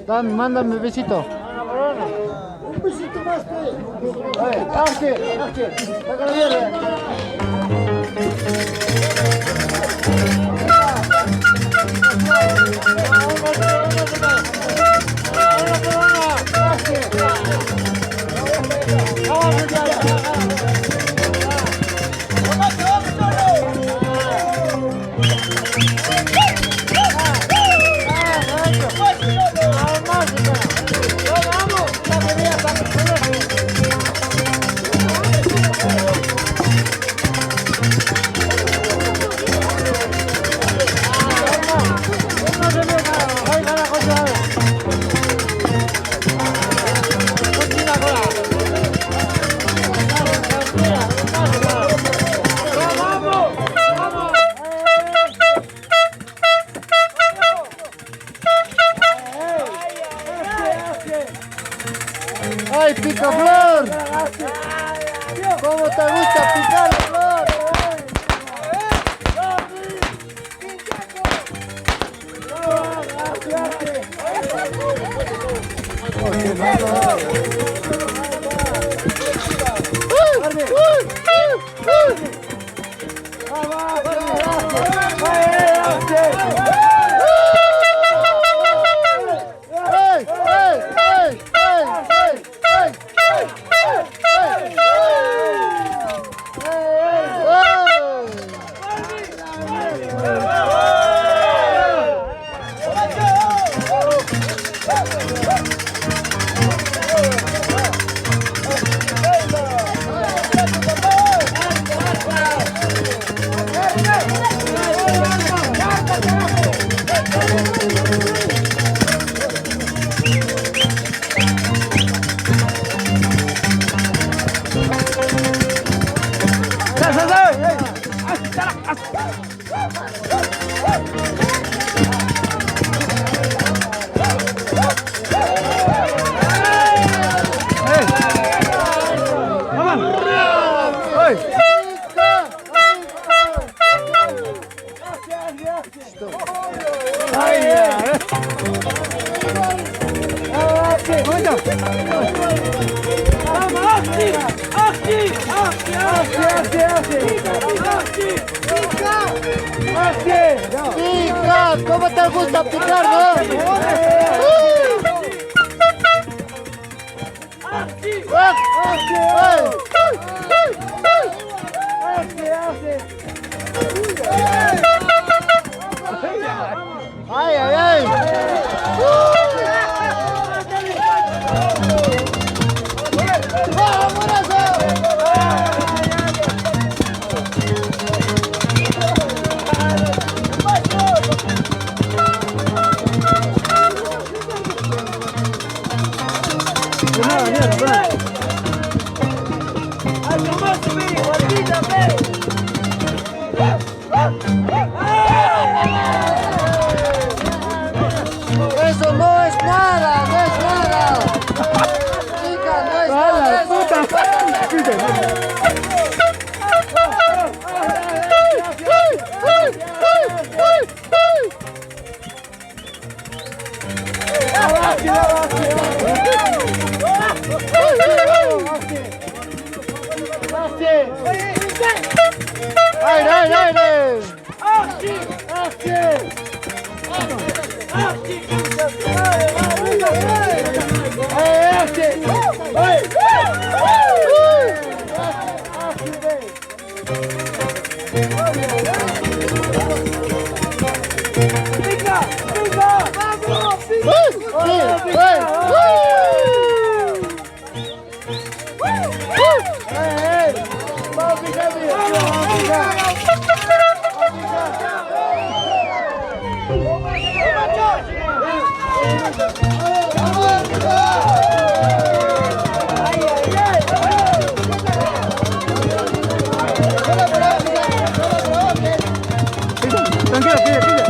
Dame, mándame besito. Un besito más, ¡Arte! ¡Saca la mierda! ¡Ay, Picaflor! ¿Cómo te gusta picar, Flor? Pica, ¿cómo te gusta picar, no? ¡Ay, ay, ay! Eso no es nada, no es nada. Chica, no es nada. ¡Ay, ay, ay! Tranquilo, pide.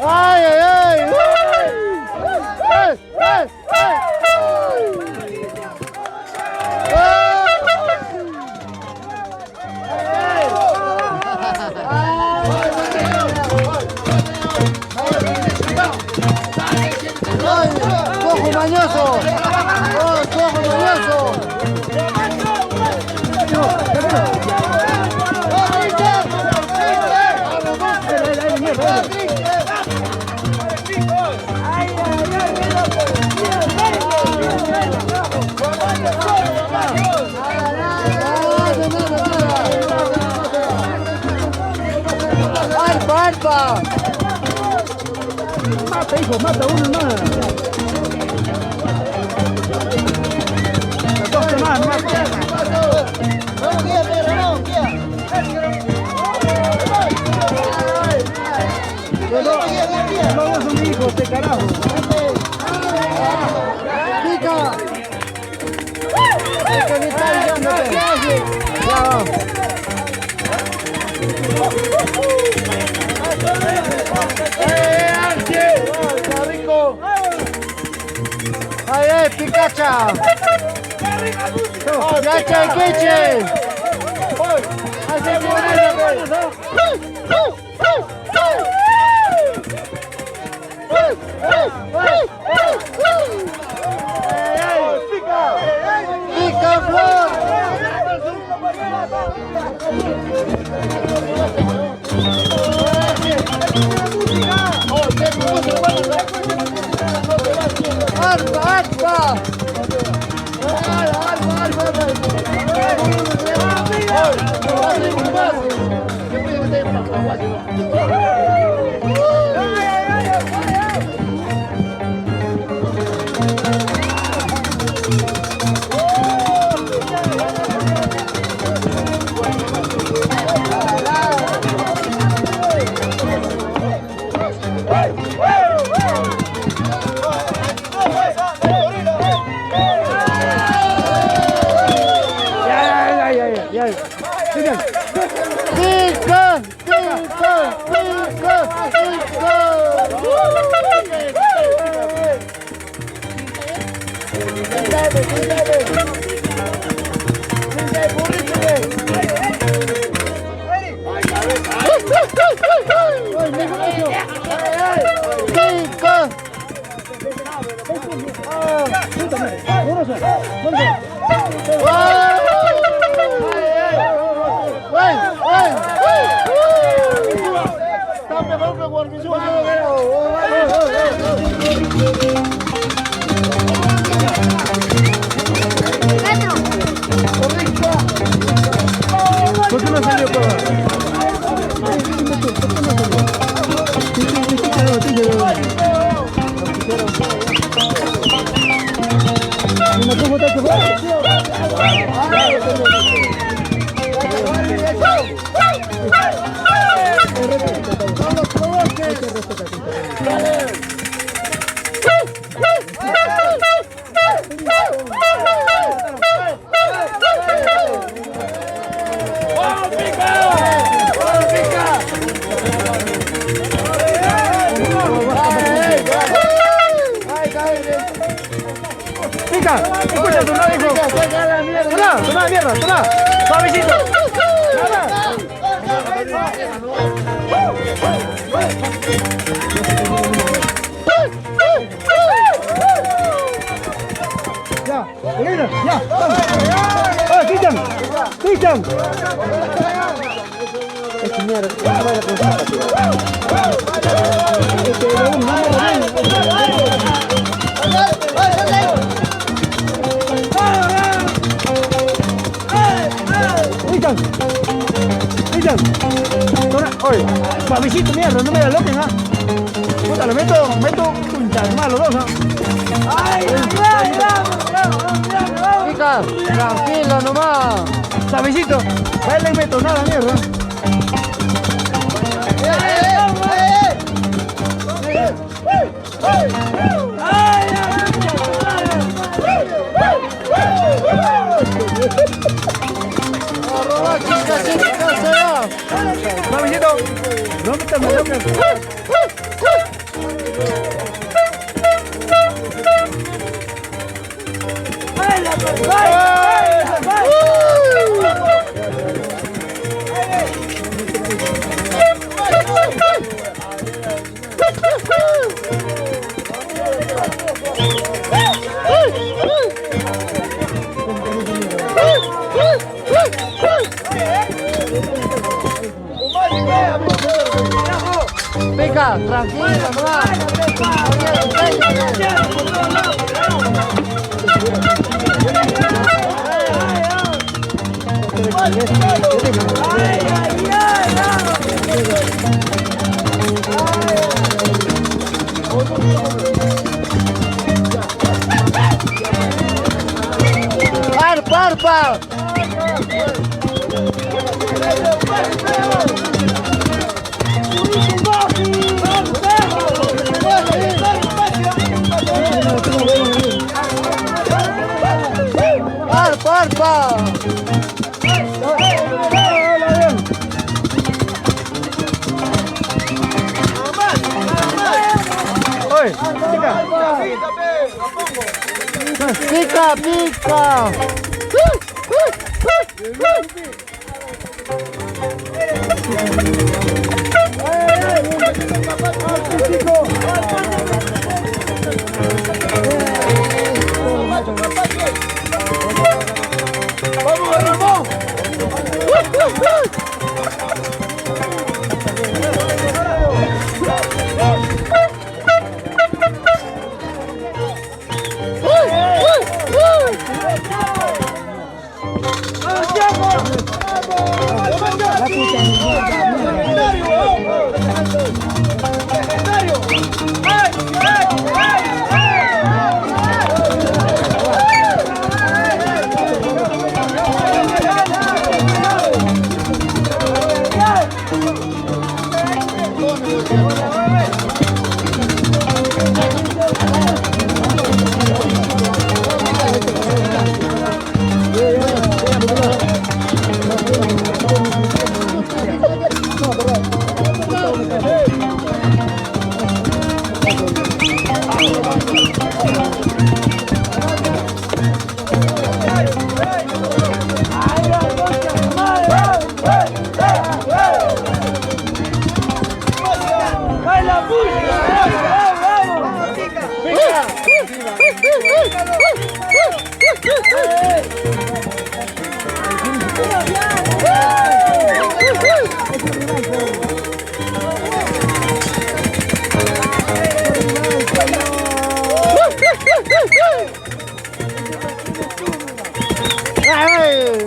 ¡Ay, ay, ay! ¡Cojo mañoso! ¡Oh, cojo mañoso! ¡Alfa, alfa! Mata, hijo, mata uno más. Dos más, mata. Vamos, guía, Pedro, vamos, guía. No, no son hijos, de carajo. ¡Pica! ¡Es que me está ayudándote! ¡Ya vamos! ¡Está rico! ¡Ay, Picacha! ¡Cacha y queche! ¡Hace ¡Pica, Flor! ¡Alfa, alfa! ¡Pica! ¡Pica! ¡Pica! ¿Por qué no salió todo? Pica, escucha tu no, hijo. Toma, mierda, toma. Suavecito. Ya, Elena, ya, vamos. ¡Ah, Cristian! ¡Cristian! Es mierda, vaya con Cristian, Cristian, oye, suavecito, mierda, no me la loquen, ¿ah? Puta, lo meto punta, hermano, los dos, ¿ah? ¡Ay, Pica, tranquilo nomás. Suavecito, a él le meto nada, mierda. ¡A robar, chicas, chicas, se va! Pica, tranquilo, Par. Oi, Pica.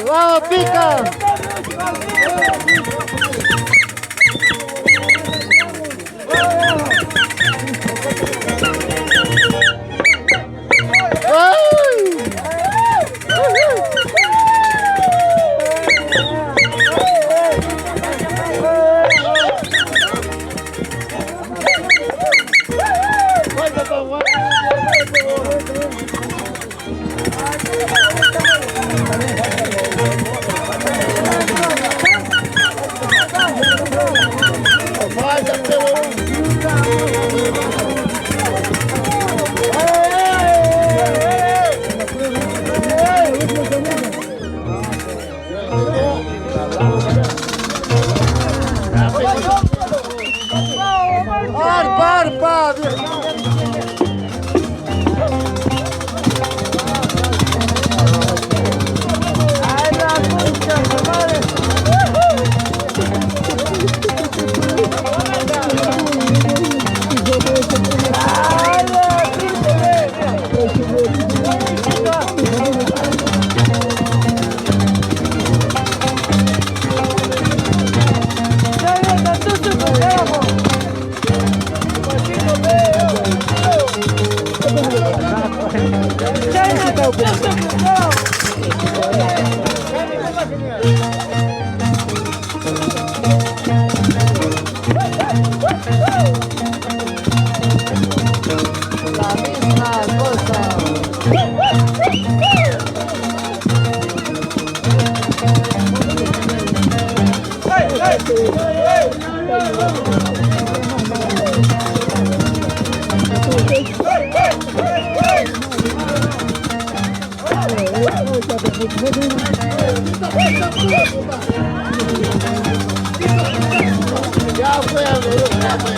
¡Vamos, Pica! La misma cosa. Ya fue, amigo, ya fue.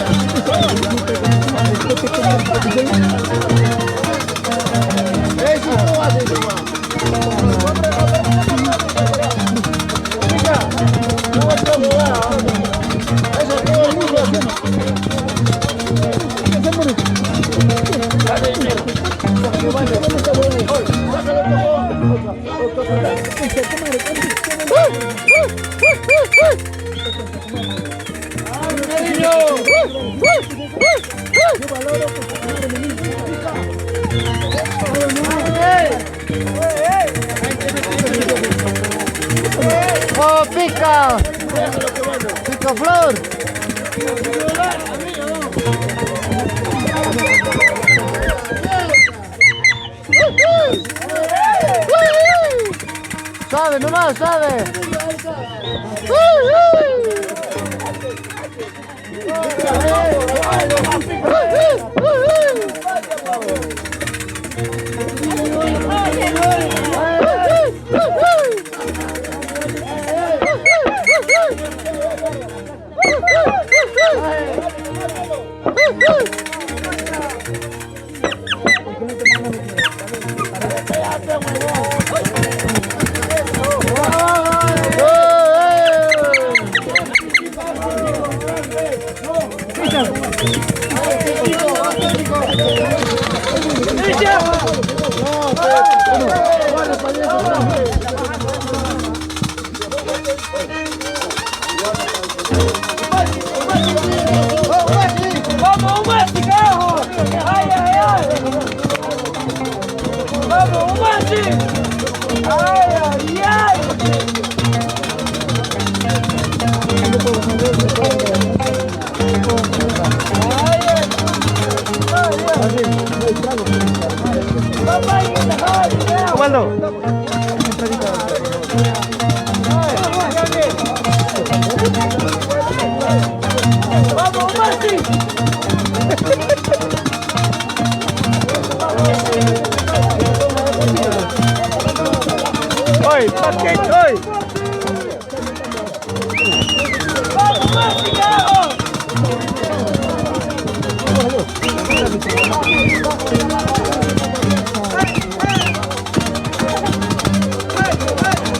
Eso no va a ser más. Mira, no va a ser más. Eso todo el mundo hace. ¡Oh, pica! ¡Pica flor! ¡Sabe, nomás, sabe! ¡Vamos, Mati, carajo! ¡Ay, ay, ay! ¡Vamos, Mati! ¡Ay, ay, ay! ¡Vamos, Mati! ¡Oy, paquete, oy! ¡Vamos, Mati, carajo!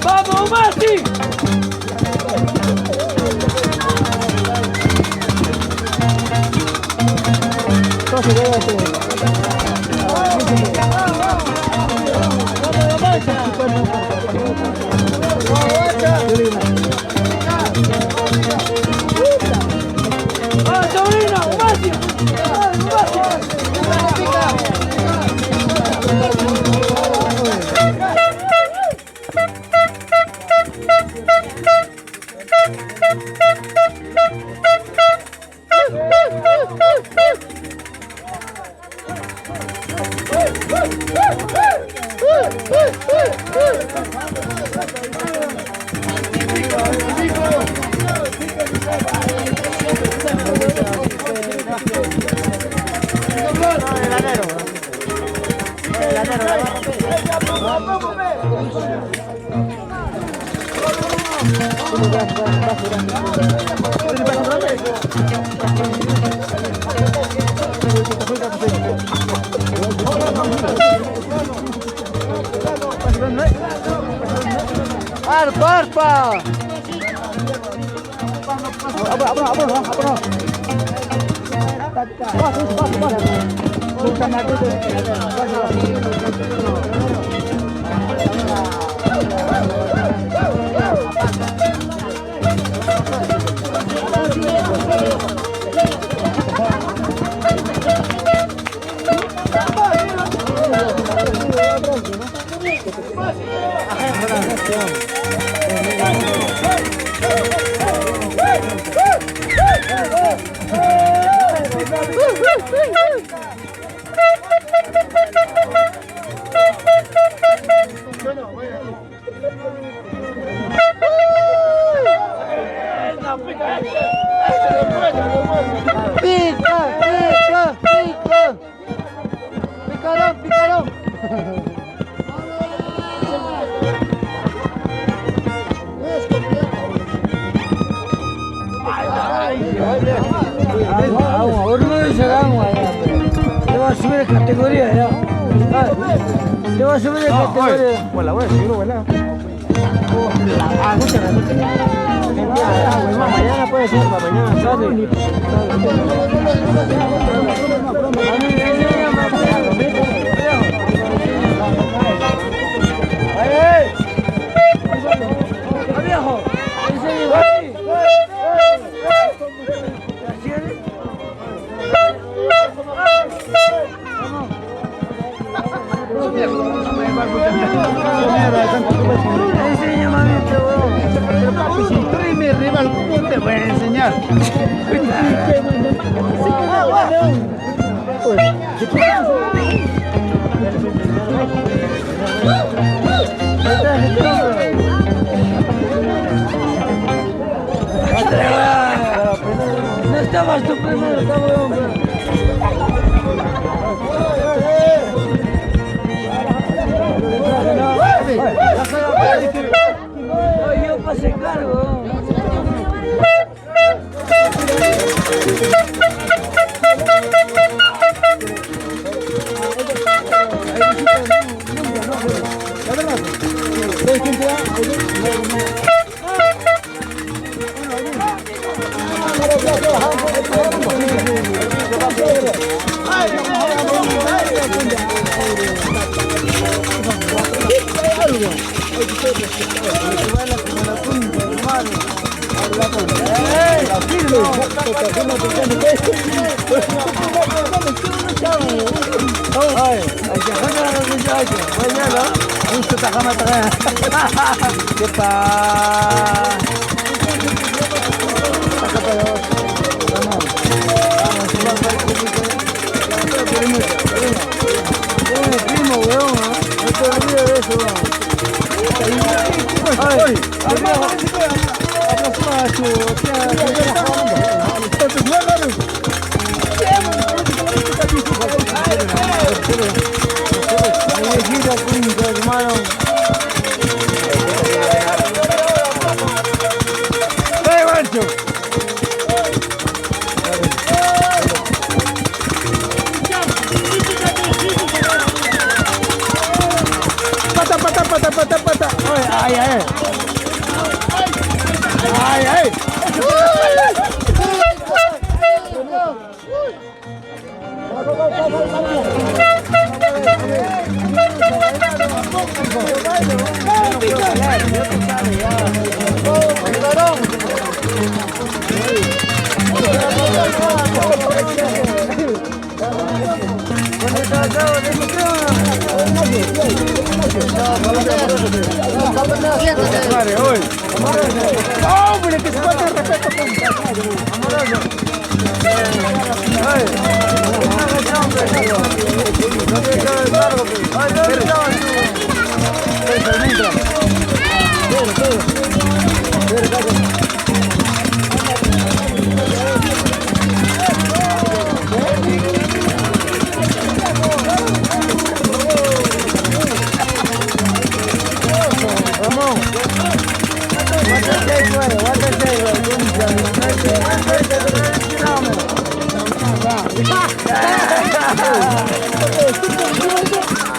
¡Vamos, Mati! ¡Ah, sobrino! ¡Mati! ¡Arpa, arpa! ¡Pica, pica, pica! Ahora no dice agua ya. Te vas a subir de categoría ya. Te vas a subir de categoría. Pues la voy a subir, ¿verdad? Mañana puede ser, para mañana. Viejo, enseña mami, te Pero papi, si tú eres mi rival, ¿cómo te voy a enseñar? no estabas tú primero, estaba yo. Yo pasé cargo. ¿Qué tal? Primo, weón, no te olvides de eso, weón. Ay, pata. Ay, ay. Ay, ay. ¡Hombre, que se falta el respeto!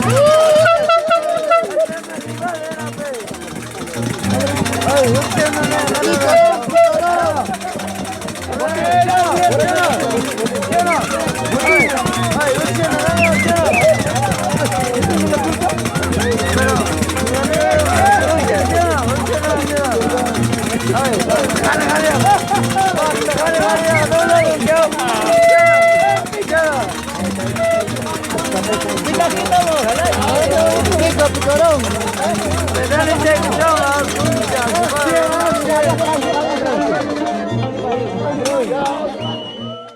What